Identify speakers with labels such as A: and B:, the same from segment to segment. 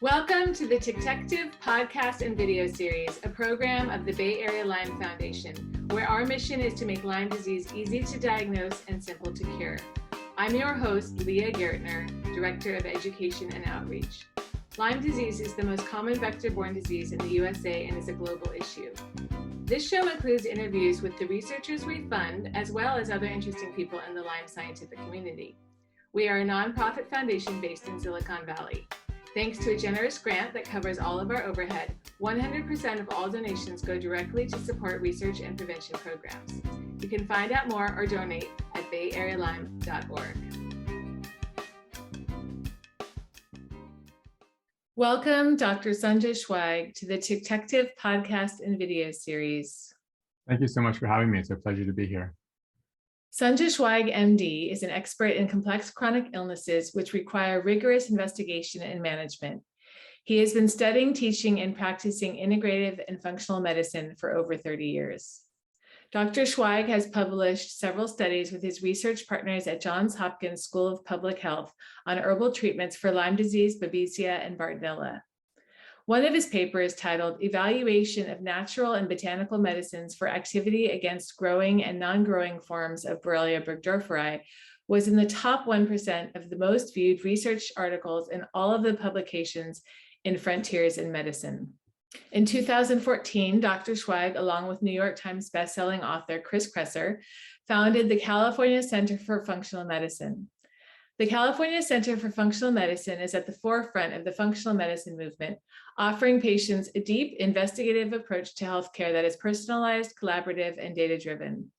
A: Welcome to the Ticktective podcast and video series, a program of the Bay Area Lyme Foundation, where our mission is to make Lyme disease easy to diagnose and simple to cure. I'm your host, Leah Gertner, Director of Education and Outreach. Lyme disease is the most common vector-borne disease in the USA and is a global issue. This show includes interviews with the researchers we fund, as well as other interesting people in the Lyme scientific community. We are a nonprofit foundation based in Silicon Valley. Thanks to a generous grant that covers all of our overhead, 100% of all donations go directly to support research and prevention programs. You can find out more or donate at bayarealyme.org. Welcome, Dr. Sunjya Schweig, to the Ticktective podcast and video series.
B: Thank you so much for having me. It's a pleasure to be here.
A: Sunjya Schweig, MD, is an expert in complex chronic illnesses which require rigorous investigation and management. He has been studying, teaching, and practicing integrative and functional medicine for over 30 years. Dr. Schweig has published several studies with his research partners at Johns Hopkins School of Public Health on herbal treatments for Lyme disease, Babesia, and Bartonella. One of his papers, titled Evaluation of Natural and Botanical Medicines for Activity Against Growing and Non-Growing Forms of Borrelia burgdorferi, was in the top 1% of the most viewed research articles in all of the publications in Frontiers in Medicine. In 2014, Dr. Schweig, along with New York Times bestselling author Chris Kresser, founded the California Center for Functional Medicine. The California Center for Functional Medicine is at the forefront of the functional medicine movement, offering patients a deep, investigative approach to healthcare that is personalized, collaborative, and data-driven.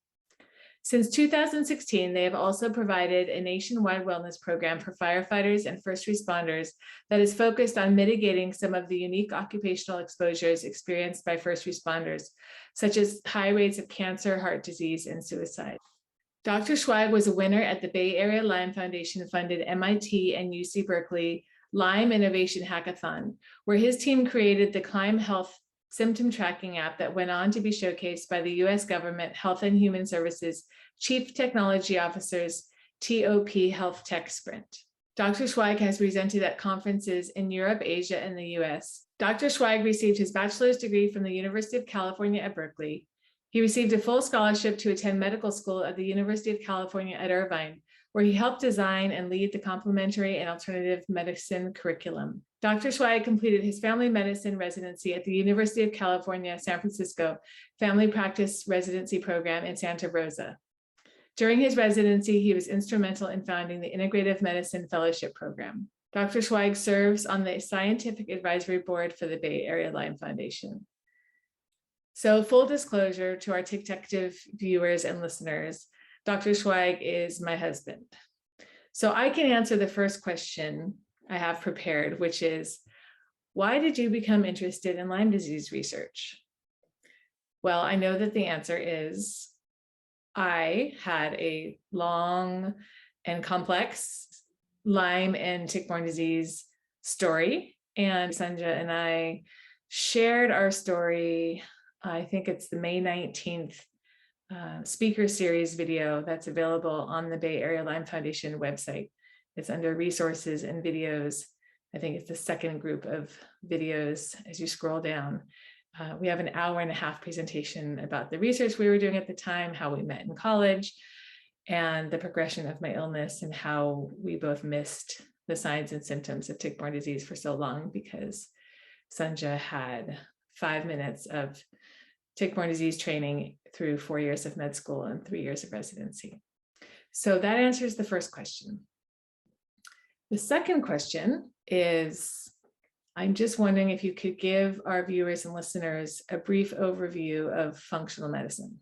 A: Since 2016, they have also provided a nationwide wellness program for firefighters and first responders that is focused on mitigating some of the unique occupational exposures experienced by first responders, such as high rates of cancer, heart disease, and suicide. Dr. Schweig was a winner at the Bay Area Lyme Foundation-funded MIT and UC Berkeley Lyme Innovation Hackathon, where his team created the Can Help symptom tracking app that went on to be showcased by the U.S. government Health and Human Services Chief Technology Officer's TOP Health Tech Sprint. Dr. Schweig has presented at conferences in Europe, Asia, and the U.S. Dr. Schweig received his bachelor's degree from the University of California at Berkeley. He received a full scholarship to attend medical school at the University of California at Irvine, where he helped design and lead the complementary and alternative medicine curriculum. Dr. Schweig completed his family medicine residency at the University of California, San Francisco Family Practice Residency Program in Santa Rosa. During his residency, he was instrumental in founding the Integrative Medicine Fellowship Program. Dr. Schweig serves on the Scientific Advisory Board for the Bay Area Lyme Foundation. So, full disclosure to our Ticktective viewers and listeners, Dr. Schweig is my husband. So I can answer the first question I have prepared, which is, why did you become interested in Lyme disease research? Well, I know that the answer is, I had a long and complex Lyme and tick-borne disease story, and Sunjya and I shared our story. I think it's the May 19th speaker series video that's available on the Bay Area Lyme Foundation website. It's under resources and videos. I think it's the second group of videos as you scroll down. We have an hour-and-a-half presentation about the research we were doing at the time, how we met in college, and the progression of my illness and how we both missed the signs and symptoms of tick-borne disease for so long because Sunjya had 5 minutes of tick-borne disease training through 4 years of med school and 3 years of residency. So that answers the first question. The second question is, I'm just wondering if you could give our viewers and listeners a brief overview of functional medicine.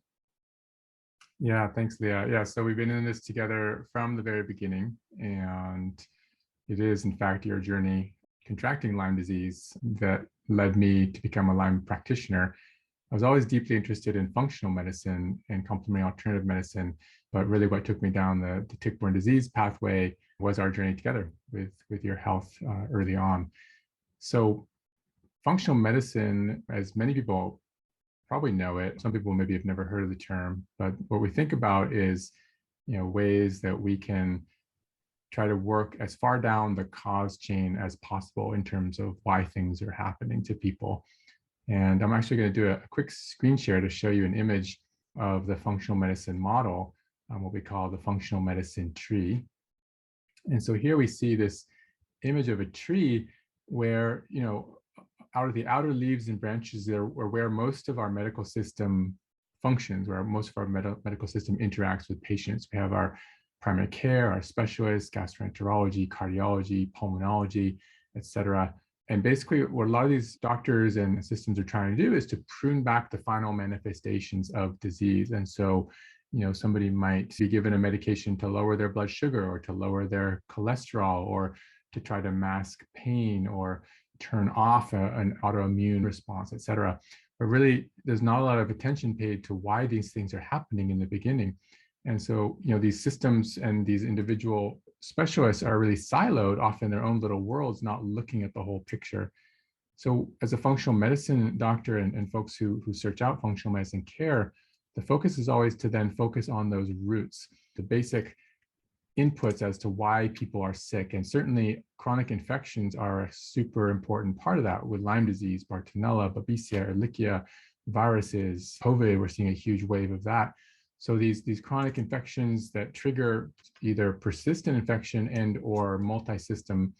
B: Yeah, thanks, Leah. Yeah, so we've been in this together from the very beginning, and it is, in fact, your journey contracting Lyme disease that led me to become a Lyme practitioner. I was always deeply interested in functional medicine and complementary alternative medicine, but really what took me down the tick-borne disease pathway was our journey together with your health early on. So functional medicine, as many people probably know it, some people maybe have never heard of the term, but what we think about is, ways that we can try to work as far down the cause chain as possible in terms of why things are happening to people. And I'm actually going to do a quick screen share to show you an image of the functional medicine model, what we call the functional medicine tree. And so here we see this image of a tree where, out of the outer leaves and branches there are where most of our medical system functions, where most of our medical system interacts with patients. We have our primary care, our specialists, gastroenterology, cardiology, pulmonology, et cetera. And basically what a lot of these doctors and systems are trying to do is to prune back the final manifestations of disease. And so, somebody might be given a medication to lower their blood sugar or to lower their cholesterol or to try to mask pain or turn off an autoimmune response, et cetera. But really, there's not a lot of attention paid to why these things are happening in the beginning. And so, these systems and these individual specialists are really siloed off in their own little worlds, not looking at the whole picture. So as a functional medicine doctor and folks who search out functional medicine care, the focus is always to then focus on those roots, the basic inputs as to why people are sick. And certainly chronic infections are a super important part of that, with Lyme disease, Bartonella, Babesia, Ehrlichia, viruses, COVID, we're seeing a huge wave of that. So these chronic infections that trigger either persistent infection and or multi-system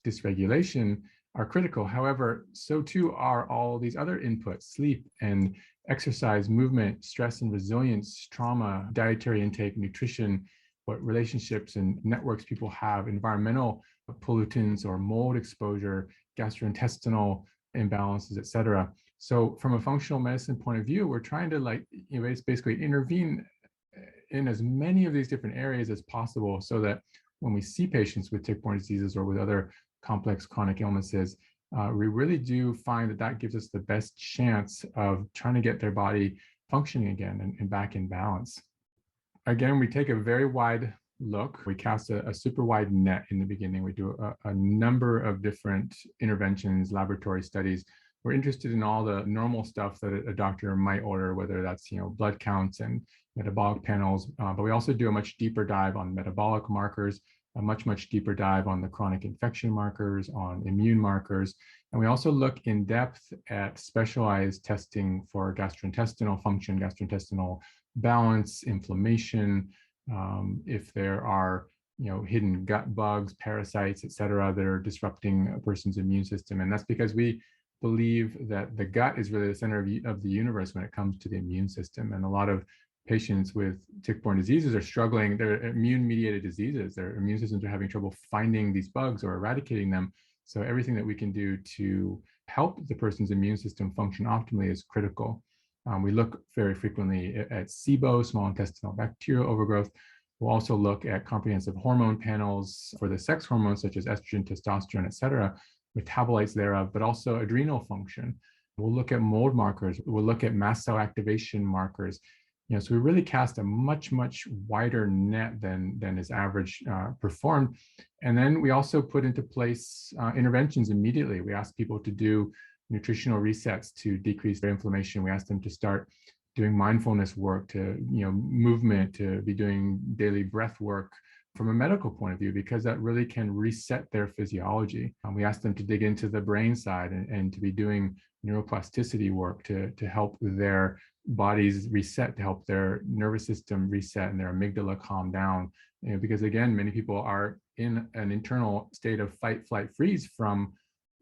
B: dysregulation are critical. However, so too are all these other inputs: sleep and exercise, movement, stress and resilience, trauma, dietary intake, nutrition, what relationships and networks people have, environmental pollutants or mold exposure, gastrointestinal imbalances, et cetera. So from a functional medicine point of view, we're trying to basically intervene in as many of these different areas as possible, so that when we see patients with tick-borne diseases or with other complex chronic illnesses, we really do find that gives us the best chance of trying to get their body functioning again and back in balance. Again, we take a very wide look. We cast a super wide net in the beginning. We do a number of different interventions, laboratory studies. We're interested in all the normal stuff that a doctor might order, whether that's blood counts and metabolic panels, but we also do a much deeper dive on metabolic markers, a much deeper dive on the chronic infection markers, on immune markers. And we also look in depth at specialized testing for gastrointestinal function, gastrointestinal balance, inflammation, if there are hidden gut bugs, parasites, et cetera, that are disrupting a person's immune system. And that's because we believe that the gut is really the center of the universe when it comes to the immune system. And a lot of patients with tick-borne diseases are struggling. They're immune-mediated diseases. Their immune systems are having trouble finding these bugs or eradicating them. So everything that we can do to help the person's immune system function optimally is critical. We look very frequently at SIBO, small intestinal bacterial overgrowth. We'll also look at comprehensive hormone panels for the sex hormones, such as estrogen, testosterone, et cetera, metabolites thereof, but also adrenal function. We'll look at mold markers. We'll look at mast cell activation markers. So we really cast a much wider net than is average performed. And then we also put into place interventions immediately. We ask people to do nutritional resets to decrease their inflammation. We ask them to start doing mindfulness work, to movement, to be doing daily breath work from a medical point of view, because that really can reset their physiology. We ask them to dig into the brain side and to be doing neuroplasticity work to help their bodies reset, to help their nervous system reset and their amygdala calm down. Because again, many people are in an internal state of fight, flight, freeze from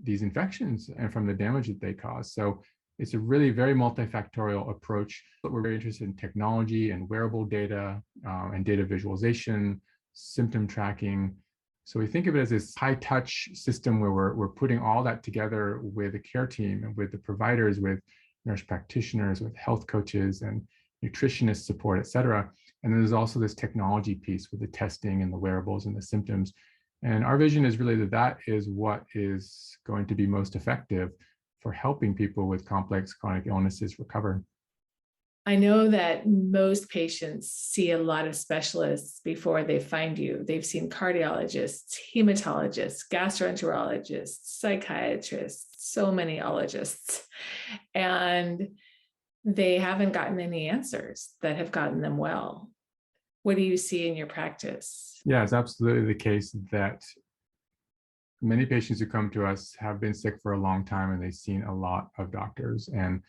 B: these infections and from the damage that they cause. So it's a really very multifactorial approach, but we're very interested in technology and wearable data and data visualization, symptom tracking. So we think of it as this high touch system where we're putting all that together with the care team and with the providers, with nurse practitioners, with health coaches and nutritionist support, et cetera. And then there's also this technology piece with the testing and the wearables and the symptoms. And our vision is really that is what is going to be most effective for helping people with complex chronic illnesses recover.
A: I know that most patients see a lot of specialists before they find you. They've seen cardiologists, hematologists, gastroenterologists, psychiatrists, so many ologists, and they haven't gotten any answers that have gotten them well. What do you see in your practice?
B: Yeah, it's absolutely the case that many patients who come to us have been sick for a long time and they've seen a lot of doctors. And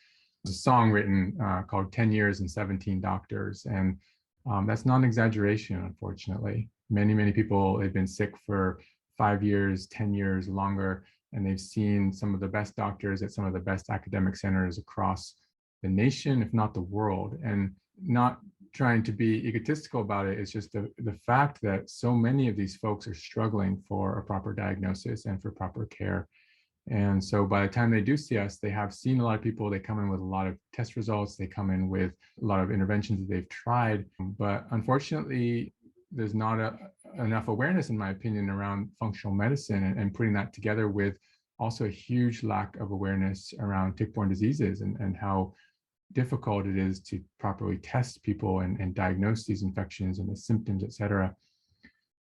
B: there's a song written called 10 Years and 17 Doctors. And that's not an exaggeration, unfortunately. Many people, they've been sick for 5 years, 10 years, longer, and they've seen some of the best doctors at some of the best academic centers across the nation, if not the world. And not trying to be egotistical about it, it's just the fact that so many of these folks are struggling for a proper diagnosis and for proper care. And so by the time they do see us, they have seen a lot of people, they come in with a lot of test results, they come in with a lot of interventions that they've tried. But unfortunately, there's not enough awareness, in my opinion, around functional medicine and putting that together with also a huge lack of awareness around tick-borne diseases and how difficult it is to properly test people and diagnose these infections and the symptoms, et cetera.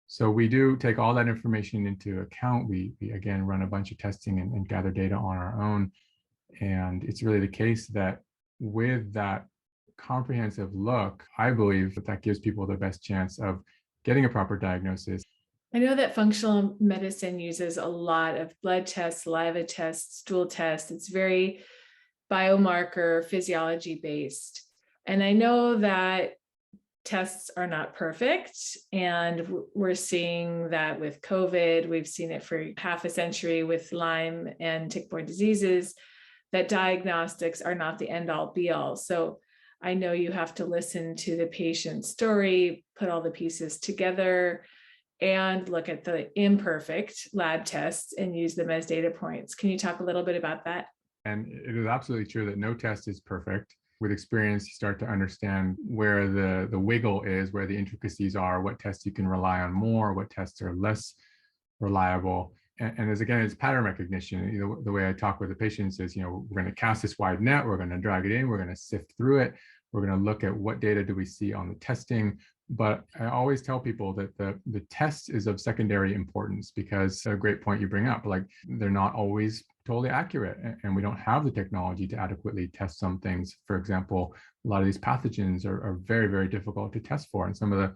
B: So we do take all that information into account. We again run a bunch of testing and gather data on our own. And it's really the case that with that comprehensive look, I believe that gives people the best chance of getting a proper diagnosis.
A: I know that functional medicine uses a lot of blood tests, saliva tests, stool tests. It's very biomarker physiology based. And I know that tests are not perfect. And we're seeing that with COVID. We've seen it for half a century with Lyme and tick-borne diseases, that diagnostics are not the end all be all. So I know you have to listen to the patient's story, put all the pieces together, and look at the imperfect lab tests and use them as data points. Can you talk a little bit about that?
B: And it is absolutely true that no test is perfect. With experience, you start to understand where the wiggle is, where the intricacies are, what tests you can rely on more, what tests are less reliable. And as again, it's pattern recognition. The way I talk with the patients is, we're going to cast this wide net, we're going to drag it in, we're going to sift through it, we're going to look at what data do we see on the testing. But I always tell people that the test is of secondary importance, because a great point you bring up, like they're not always totally accurate, and we don't have the technology to adequately test some things. For example, a lot of these pathogens are very, very difficult to test for. And some of the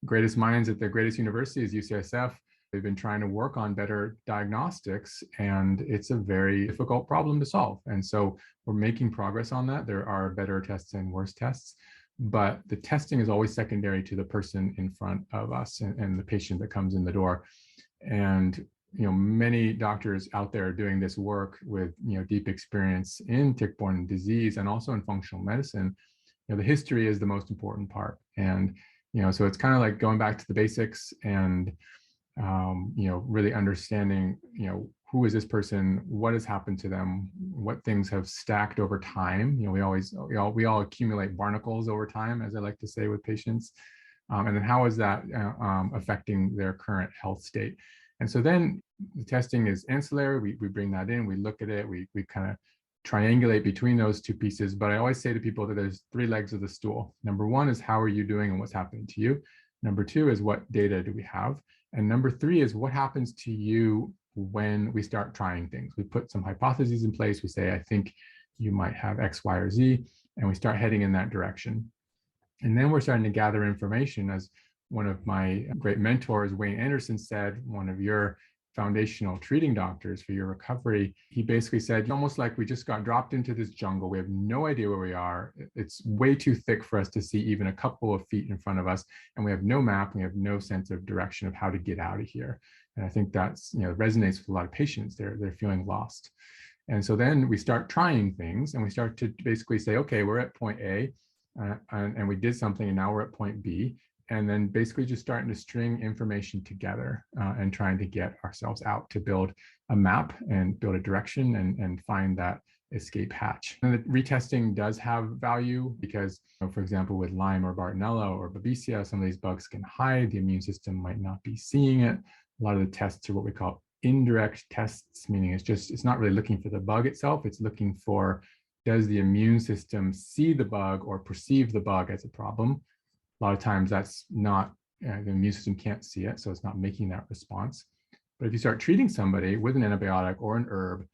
B: greatest minds at the greatest universities, UCSF, they've been trying to work on better diagnostics, and it's a very difficult problem to solve. And so we're making progress on that. There are better tests and worse tests, but the testing is always secondary to the person in front of us and the patient that comes in the door. And many doctors out there are doing this work with deep experience in tick-borne disease and also in functional medicine. The history is the most important part. And so it's kind of like going back to the basics and really understanding who is this person, what has happened to them, what things have stacked over time. We all accumulate barnacles over time, as I like to say with patients, and then how is that affecting their current health state. And so then the testing is ancillary. We bring that in, we look at it, we kind of triangulate between those two pieces. But I always say to people that there's 3 legs of the stool. Number 1 is how are you doing and what's happening to you. Number 2 is what data do we have. And number 3 is what happens to you when we start trying things. We put some hypotheses in place. We say, I think you might have X, Y, or Z, and we start heading in that direction. And then we're starting to gather information. As one of my great mentors, Wayne Anderson, said, one of your foundational treating doctors for your recovery, he basically said, almost like we just got dropped into this jungle. We have no idea where we are. It's way too thick for us to see even a couple of feet in front of us. And we have no map. We have no sense of direction of how to get out of here. And I think that's, resonates with a lot of patients. They're feeling lost. And so then we start trying things and we start to basically say, okay, we're at point A and we did something and now we're at point B. And then basically just starting to string information together and trying to get ourselves out to build a map and build a direction and find that escape hatch. And the retesting does have value because, for example, with Lyme or Bartonella or Babesia, some of these bugs can hide. The immune system might not be seeing it. A lot of the tests are what we call indirect tests, meaning it's not really looking for the bug itself. It's looking for, does the immune system see the bug or perceive the bug as a problem? A lot of times that's not, the immune system can't see it, so it's not making that response. But if you start treating somebody with an antibiotic or an herb,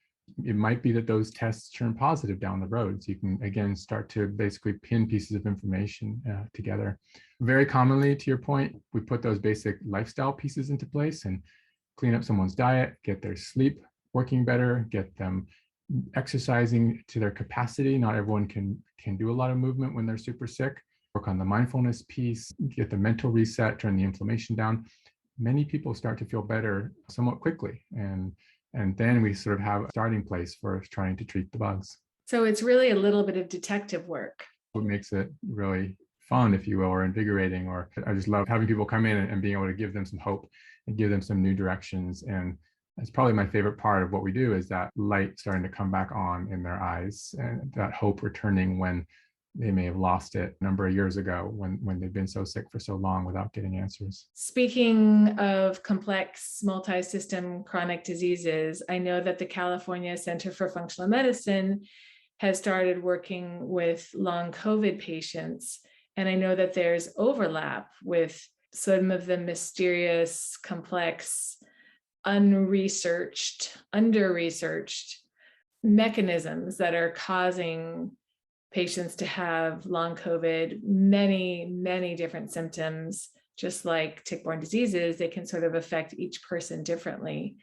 B: it might be that those tests turn positive down the road. So you can, again, start to basically pin pieces of information together. Very commonly, to your point, we put those basic lifestyle pieces into place and clean up someone's diet, get their sleep working better, get them exercising to their capacity. Not everyone can do a lot of movement when they're super sick. Work on the mindfulness piece, get the mental reset, turn the inflammation down. Many people start to feel better somewhat quickly. And then we sort of have a starting place for trying to treat the bugs.
A: So it's really a little bit of detective work.
B: What makes it really fun, if you will, or invigorating, or I just love having people come in and being able to give them some hope and give them some new directions. And that's probably my favorite part of what we do, is that light starting to come back on in their eyes and that hope returning when they may have lost it a number of years ago when they've been so sick for so long without getting answers.
A: Speaking of complex multi-system chronic diseases, I know that the California Center for Functional Medicine has started working with LongCovid patients. And I know that there's overlap with some of the mysterious, complex, under-researched mechanisms that are causing patients to have long COVID, many different symptoms. Just like tick-borne diseases, they can sort of affect each person differently.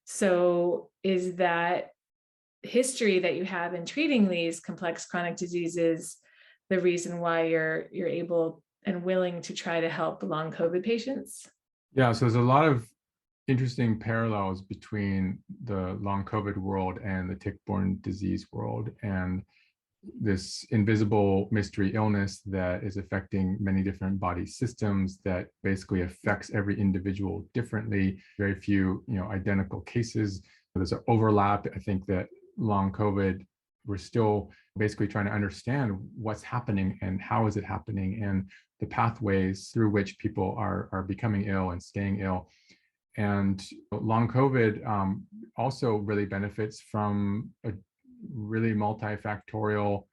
A: So is that history that you have in treating these complex chronic diseases the reason why you're able and willing to try to help long COVID patients?
B: Yeah, so there's a lot of interesting parallels between the long COVID world and the tick-borne disease world, and this invisible mystery illness that is affecting many different body systems that basically affects every individual differently. Very few, identical cases. There's an overlap. I think that long COVID, we're still basically trying to understand what's happening and how is it happening and the pathways through which people are becoming ill and staying ill. And long COVID also really benefits from a really multifactorial,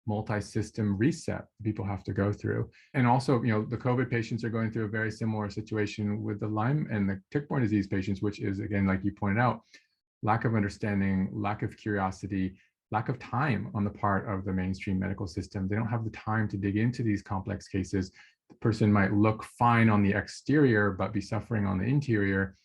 B: multi-system reset people have to go through. And also, the COVID patients are going through a very similar situation with the Lyme and the tick-borne disease patients, which is, again, like you pointed out, lack of understanding, lack of curiosity, lack of time on the part of the mainstream medical system. They don't have the time to dig into these complex cases. The person might look fine on the exterior, but be suffering on the interior.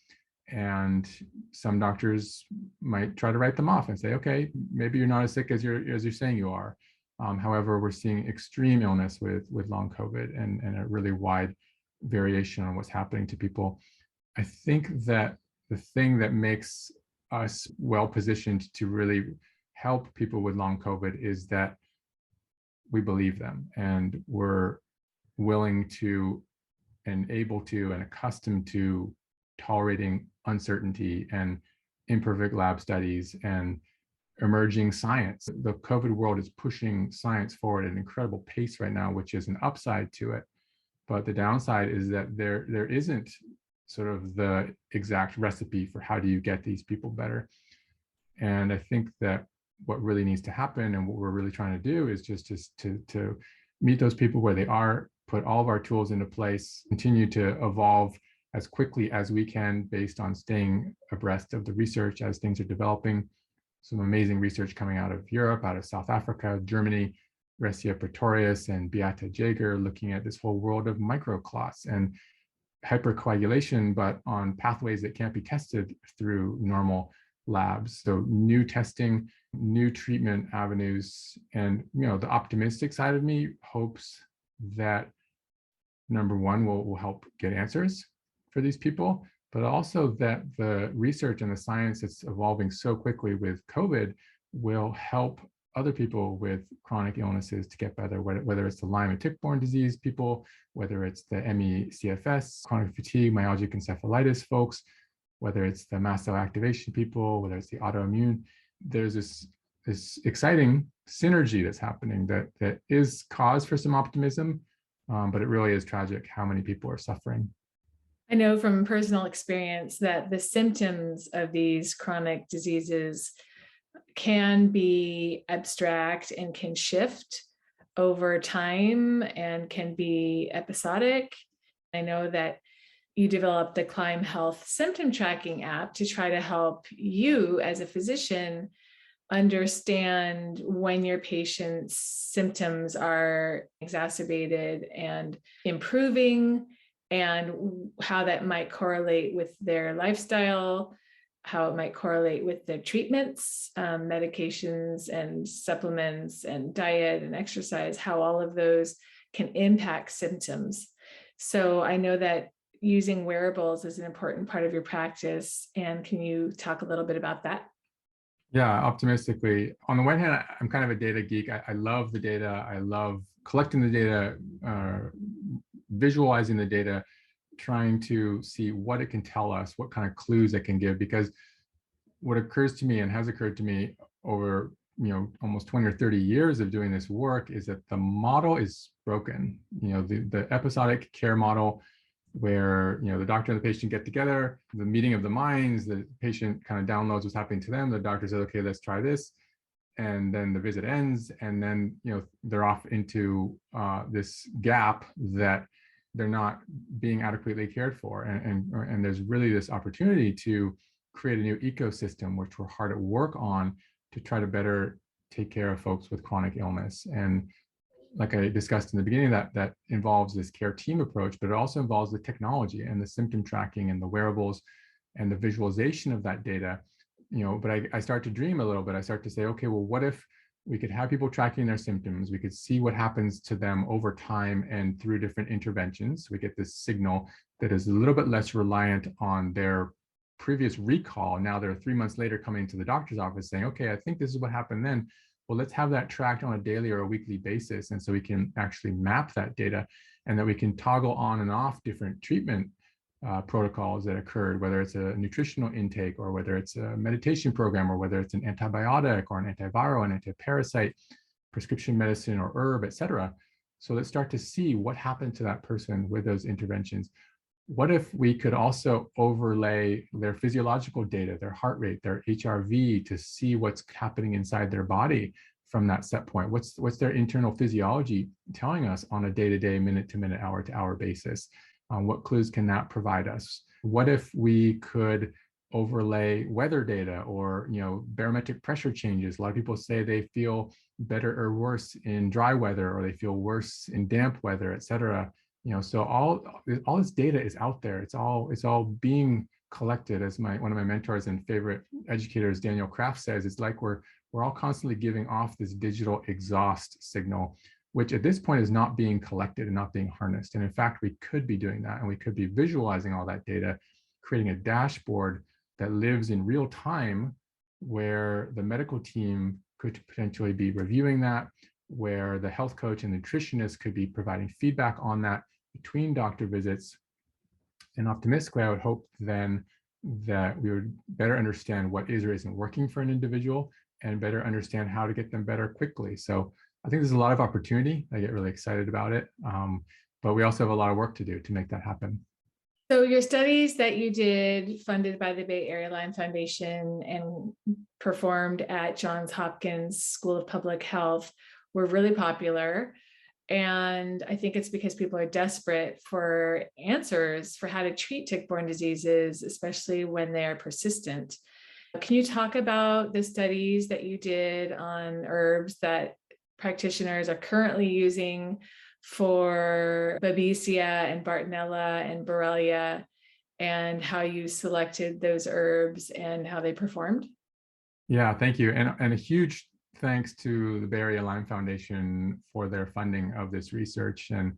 B: And some doctors might try to write them off and say, okay, maybe you're not as sick as you're saying you are. However, we're seeing extreme illness with long COVID and a really wide variation on what's happening to people. I think that the thing that makes us well positioned to really help people with long COVID is that we believe them and we're willing to and able to and accustomed to tolerating uncertainty and imperfect lab studies and emerging science. The COVID world is pushing science forward at an incredible pace right now, which is an upside to it. But the downside is that there isn't sort of the exact recipe for how do you get these people better. And I think that what really needs to happen and what we're really trying to do is just to meet those people where they are, put all of our tools into place, continue to evolve as quickly as we can based on staying abreast of the research as things are developing. Some amazing research coming out of Europe, out of South Africa, Germany, Ressia Pretorius and Beata Jager, looking at this whole world of microclots and hypercoagulation, but on pathways that can't be tested through normal labs. So new testing, new treatment avenues. And the optimistic side of me hopes that number one, will help get answers for these people, but also that the research and the science that's evolving so quickly with COVID will help other people with chronic illnesses to get better, whether it's the Lyme and tick-borne disease people, whether it's the ME/CFS, chronic fatigue, myalgic encephalitis folks, whether it's the mast cell activation people, whether it's the autoimmune. There's this exciting synergy that's happening that is cause for some optimism, but it really is tragic how many people are suffering.
A: I know from personal experience that the symptoms of these chronic diseases can be abstract and can shift over time and can be episodic. I know that, you developed the Climb Health symptom tracking app to try to help you as a physician understand when your patient's symptoms are exacerbated and improving, and how that might correlate with their lifestyle, how it might correlate with their treatments, medications and supplements and diet and exercise, how all of those can impact symptoms. So I know that using wearables is an important part of your practice. And can you talk a little bit about that?
B: Yeah, optimistically. On the one hand, I'm kind of a data geek. I love the data. I love collecting the data, visualizing the data, trying to see what it can tell us, what kind of clues it can give. Because what occurs to me and has occurred to me over almost 20 or 30 years of doing this work is that the model is broken. The episodic care model, where the doctor and the patient get together, the meeting of the minds, the patient kind of downloads what's happening to them, the doctor says, okay, let's try this, and then the visit ends, and then they're off into this gap that they're not being adequately cared for, and there's really this opportunity to create a new ecosystem, which we're hard at work on, to try to better take care of folks with chronic illness. And like I discussed in the beginning, that involves this care team approach, but it also involves the technology and the symptom tracking and the wearables and the visualization of that data. But I start to dream a little bit. I start to say, okay, well, what if we could have people tracking their symptoms? We could see what happens to them over time and through different interventions. We get this signal that is a little bit less reliant on their previous recall. Now they're 3 months later coming to the doctor's office saying, okay, I think this is what happened then. Well, let's have that tracked on a daily or a weekly basis. And so we can actually map that data, and that we can toggle on and off different treatment protocols that occurred, whether it's a nutritional intake, or whether it's a meditation program, or whether it's an antibiotic or an antiviral, an antiparasite, prescription medicine or herb, et cetera. So let's start to see what happened to that person with those interventions. What if we could also overlay their physiological data, their heart rate, their HRV, to see what's happening inside their body from that set point? What's their internal physiology telling us on a day-to-day, minute-to-minute, hour-to-hour basis? What clues can that provide us? What if we could overlay weather data, or barometric pressure changes? A lot of people say they feel better or worse in dry weather, or they feel worse in damp weather, et cetera. So all this data is out there. It's all being collected. As one of my mentors and favorite educators, Daniel Kraft, says, it's like we're all constantly giving off this digital exhaust signal, which at this point is not being collected and not being harnessed. And in fact, we could be doing that, and we could be visualizing all that data, creating a dashboard that lives in real time, where the medical team could potentially be reviewing that, where the health coach and nutritionist could be providing feedback on that between doctor visits. And optimistically, I would hope then that we would better understand what is or isn't working for an individual, and better understand how to get them better quickly. So I think there's a lot of opportunity. I get really excited about it. But we also have a lot of work to do to make that happen.
A: So your studies that you did, funded by the Bay Area Lyme Foundation and performed at Johns Hopkins School of Public Health, were really popular. And I think it's because people are desperate for answers for how to treat tick-borne diseases, especially when they are persistent. Can you talk about the studies that you did on herbs that practitioners are currently using for Babesia and Bartonella and Borrelia, and how you selected those herbs and how they performed?
B: Yeah, thank you. And a huge thanks to the Bay Area Lyme Foundation for their funding of this research. And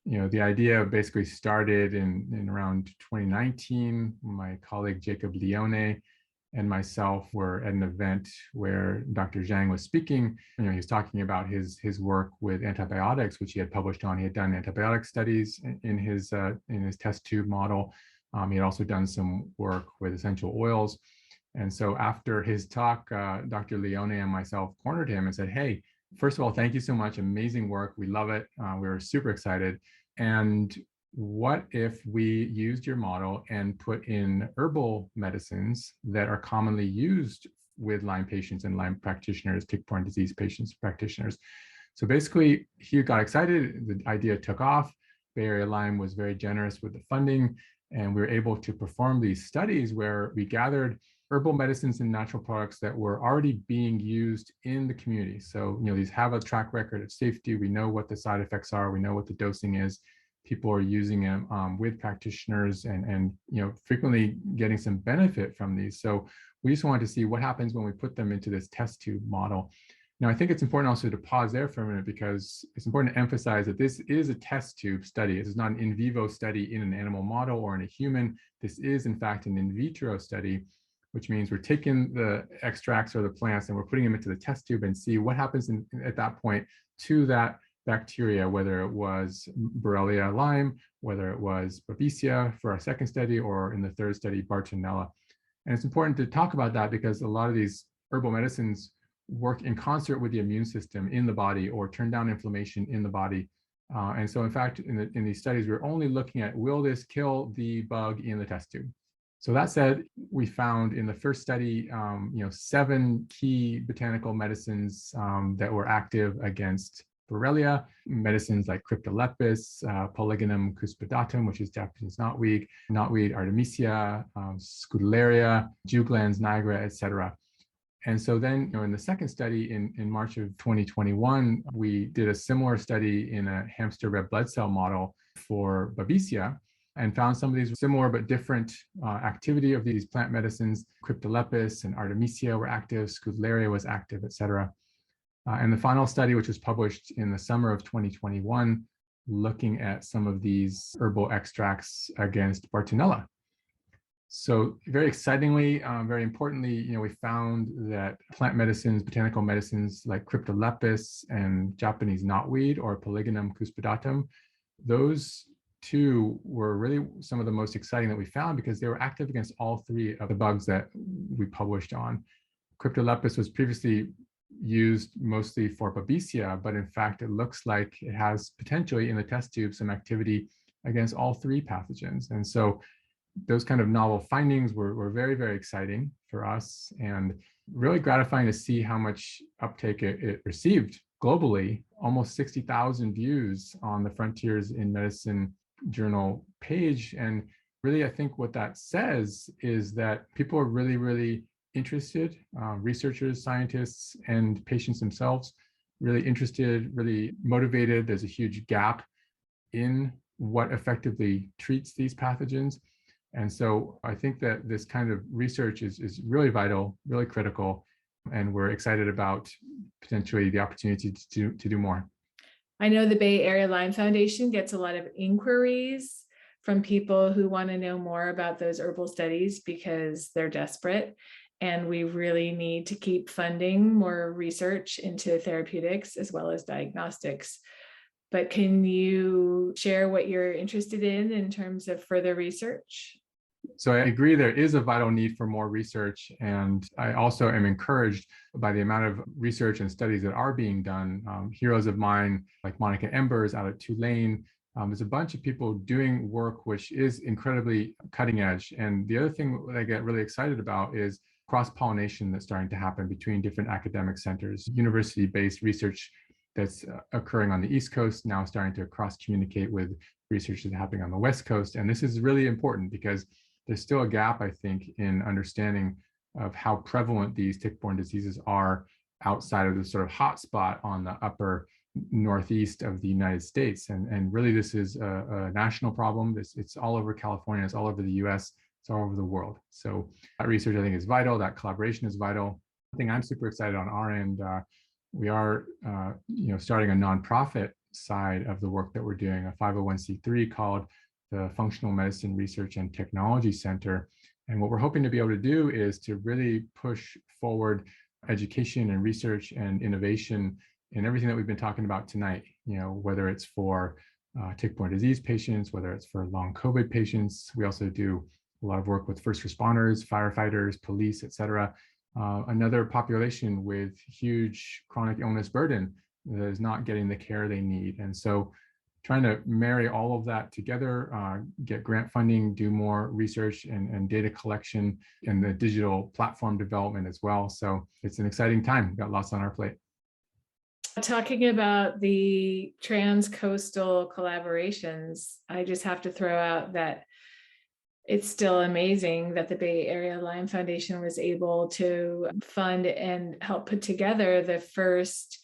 B: the idea basically started in around 2019. My colleague Jacob Leone and myself were at an event where Dr. Zhang was speaking. He was talking about his work with antibiotics, which he had published on. He had done antibiotic studies in his test tube model. He had also done some work with essential oils. And so after his talk, Dr. Leone and myself cornered him and said, hey, first of all, thank you so much. Amazing work. We love it. We were super excited. And what if we used your model and put in herbal medicines that are commonly used with Lyme patients and Lyme practitioners, tick-borne disease patients, practitioners? So basically, he got excited. The idea took off. Bay Area Lyme was very generous with the funding. And we were able to perform these studies where we gathered herbal medicines and natural products that were already being used in the community. So, these have a track record of safety. We know what the side effects are. We know what the dosing is. People are using them with practitioners and frequently getting some benefit from these. So we just wanted to see what happens when we put them into this test tube model. Now, I think it's important also to pause there for a minute because it's important to emphasize that this is a test tube study. This is not an in vivo study in an animal model or in a human. This is, in fact, an in vitro study, which means we're taking the extracts or the plants and we're putting them into the test tube and see what happens at that point to that bacteria, whether it was Borrelia Lyme, whether it was Babesia for our second study, or in the third study, Bartonella. And it's important to talk about that because a lot of these herbal medicines work in concert with the immune system in the body or turn down inflammation in the body. And so in fact, in these studies, we're only looking at, will this kill the bug in the test tube? So that said, we found in the first study, 7 key botanical medicines that were active against Borrelia, medicines like Cryptolepis, Polygonum cuspidatum, which is Japanese knotweed, Artemisia, Scutellaria, Juglans nigra, etc. And so then, in the second study in March of 2021, we did a similar study in a hamster red blood cell model for Babesia and found some of these similar but different activity of these plant medicines. Cryptolepis and Artemisia were active, Scutellaria was active, etc. And the final study, which was published in the summer of 2021, looking at some of these herbal extracts against Bartonella. So very excitingly, very importantly, we found that plant medicines, botanical medicines like Cryptolepis and Japanese knotweed or Polygonum cuspidatum, those two were really some of the most exciting that we found because they were active against all 3 of the bugs that we published on. Cryptolepis was previously used mostly for Babesia, but in fact, it looks like it has potentially in the test tube some activity against all 3 pathogens. And so those kind of novel findings were very, very exciting for us and really gratifying to see how much uptake it received globally. Almost 60,000 views on the Frontiers in Medicine journal page. And really, I think what that says is that people are really, really interested, researchers, scientists, and patients themselves, really interested, really motivated. There's a huge gap in what effectively treats these pathogens. And so I think that this kind of research is really vital, really critical, and we're excited about potentially the opportunity to do more.
A: I know the Bay Area Lyme Foundation gets a lot of inquiries from people who want to know more about those herbal studies because they're desperate. And we really need to keep funding more research into therapeutics as well as diagnostics. But can you share what you're interested in terms of further research?
B: So I agree there is a vital need for more research. And I also am encouraged by the amount of research and studies that are being done. Heroes of mine like Monica Embers out at Tulane. There's a bunch of people doing work which is incredibly cutting edge. And the other thing that I get really excited about is cross-pollination that's starting to happen between different academic centers, university-based research that's occurring on the East Coast, now starting to cross-communicate with research that's happening on the West Coast. And this is really important because there's still a gap, I think, in understanding of how prevalent these tick-borne diseases are outside of the sort of hotspot on the upper northeast of the United States. And really, this is a national problem. It's all over California, it's all over the US, it's all over the world. So that research, I think, is vital. That collaboration is vital. I think I'm super excited on our end. We are starting a nonprofit side of the work that we're doing, a 501c3 called the Functional Medicine Research and Technology Center. And what we're hoping to be able to do is to really push forward education and research and innovation in everything that we've been talking about tonight, whether it's for tick-borne disease patients, whether it's for LongCovid patients. We also do a lot of work with first responders, firefighters, police, et cetera. Another population with huge chronic illness burden that is not getting the care they need. And so trying to marry all of that together, get grant funding, do more research and data collection and the digital platform development as well. So it's an exciting time. We've got lots on our plate.
A: Talking about the trans-coastal collaborations, I just have to throw out that it's still amazing that the Bay Area Lyme Foundation was able to fund and help put together the first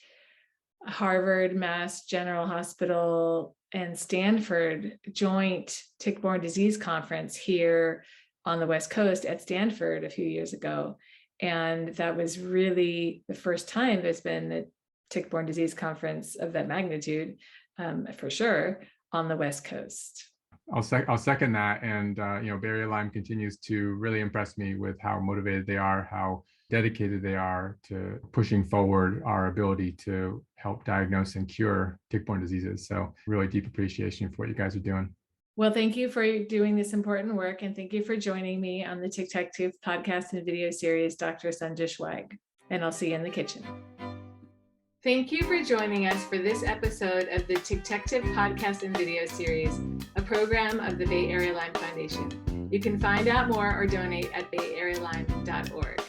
A: Harvard, Mass General Hospital, and Stanford joint tick-borne disease conference here on the West Coast at Stanford a few years ago. And that was really the first time there's been a tick-borne disease conference of that magnitude, for sure, on the West Coast.
B: I'll second that. And, Bay Area Lyme continues to really impress me with how motivated they are, how dedicated they are to pushing forward our ability to help diagnose and cure tick-borne diseases. So really deep appreciation for what you guys are doing.
A: Well, thank you for doing this important work, and thank you for joining me on the Ticktective podcast and video series, Dr. Sunjya Schweig, and I'll see you in the kitchen. Thank you for joining us for this episode of the Ticktective podcast and video series, a program of the Bay Area Lyme Foundation. You can find out more or donate at bayarealyme.org.